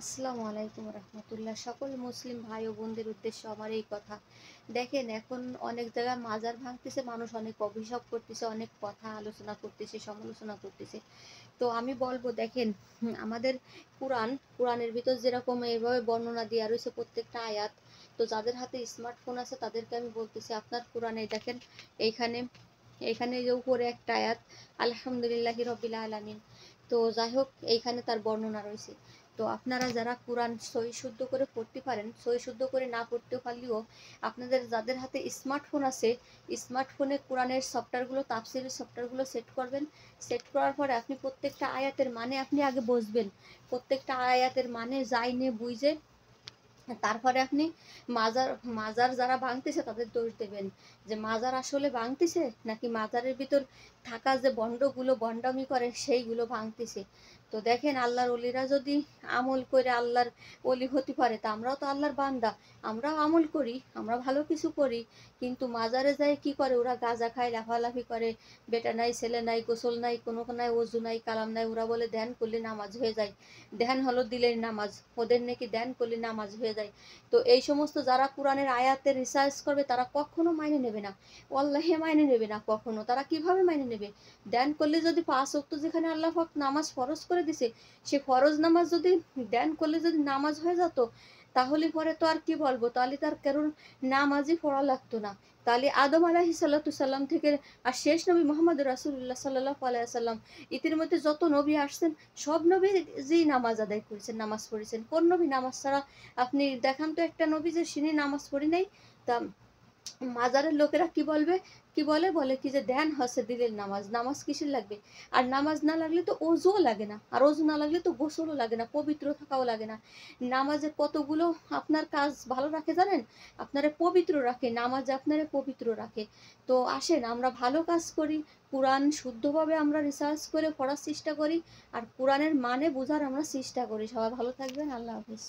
আসসালামু আলাইকুম রহমতুল্লাহ। সকল মুসলিম ভাই ও বোনদের উদ্দেশ্যে আমার এই কথা। দেখেন, এখন অনেক জায়গায় মাজার ভাঙতেছে, মানুষ অনেক অভিশাপ করতেছে, অনেক কথা আলোচনা করতেছে, সমালোচনা করতেছে। তো আমি বলবো, দেখেন, আমাদের কোরআনের ভিতর যেরকম এইভাবে বর্ণনা দেওয়া রয়েছে প্রত্যেকটা আয়াত। তো যাদের হাতে স্মার্টফোন আছে তাদেরকে আমি বলতেছি, আপনার কোরআনে দেখেন, এইখানে এইখানে যে উপরে একটা আয়াত, আলহামদুলিল্লাহি রবিল আলামিন। তো যাই হোক, এইখানে তার বর্ণনা রয়েছে। তো আপনারা যারা কোরআন সহি শুদ্ধ করে পড়তে পারেন, সহি শুদ্ধ করে না পড়তে পারলেও আপনাদের যাদের হাতে স্মার্টফোন আছে, স্মার্টফোনে কোরআনের সফটওয়্যারগুলো, তাফসিরের সফটওয়্যারগুলো সেট করবেন। সেট করার পরে আপনি প্রত্যেকটা আয়াতের মানে আপনি আগে বুঝবেন। প্রত্যেকটা আয়াতের মানে যাইনে বুঝে তারপরে আপনি মাজার মাজার যারা ভাঙতেছে তাদের দোষ দেবেন, যে মাজার আসলে ভাঙতেছে নাকি মাজারের ভিতর থাকা যে বন্ডগুলো বন্ডামি করে সেইগুলো ভাঙতেছে। তো দেখেন, আল্লাহর অলিরা যদি আমল করে আল্লাহর অলি হতে পারে, তা আমরাও তো আল্লাহর বান্দা, আমরাও আমল করি, আমরা ভালো কিছু করি। কিন্তু মাজারে যায় কি করে, ওরা গাঁজা খায়, লাফালাফি করে, বেটা নাই, ছেলে নাই, গোসল নাই, কোনো নাই, অজু নাই, কালাম নাই, ওরা বলে ধ্যান করলে নামাজ হয়ে যায়। ধ্যান হলো দিলের নামাজ, ওদের নাকি ধ্যান করলে নামাজ হয়ে যায়। তো এই সমস্ত যারা কোরআনের আয়াতের রিসার্চ করবে তারা কখনো মাইনে নেবে না, ওয়াল্লাহে মাইনে নেবে না কখনো। তারা কিভাবে মাইনে নেবে? ধ্যান করলে যদি 5 ওয়াক্ত যেখানে আল্লাহ পাক নামাজ ফরজ করে দিছে, সে ফরজ নামাজ যদি ধ্যান করলে যদি নামাজ হয়ে যেত, তাহলে পরে তো আর কি বলবো, তাহলে তার কারণ নামাজই পড়া লাগতো না। তাহলে আদম আলাইহিস সালাম থেকে আর শেষ নবী মোহাম্মদ রাসূলুল্লাহ সাল্লাল্লাহু আলাইহি সাল্লাম, ইতির মধ্যে যত নবী আসছেন সব নবী যে নামাজ আদায় করেছেন, নামাজ পড়েছেন। কোন নবী নামাজ ছাড়া, আপনি দেখান তো একটা নবী যে সিনি নামাজ পড়ি নাই। তা মাজারের লোকেরা কি বলবে, কি বলে, বলে কি যে ধ্যান হচ্ছে দিলের নামাজ, নামাজ কিসের লাগবে? আর নামাজ না লাগলে তো অজুও লাগে না, আর অজু না লাগলে তো গোসলও লাগে না, পবিত্র থাকাও লাগে না। নামাজের কতগুলো আপনার কাজ ভালো রাখে জানেন? আপনারে পবিত্র রাখে, নামাজ আপনারে পবিত্র রাখে। তো আসেন আমরা ভালো কাজ করি, কোরআন শুদ্ধভাবে আমরা রিসার্চ করে পড়ার চেষ্টা করি, আর কোরআনের মানে বোঝার আমরা চেষ্টা করি। সবাই ভালো থাকবেন, আল্লাহ হাফিজ।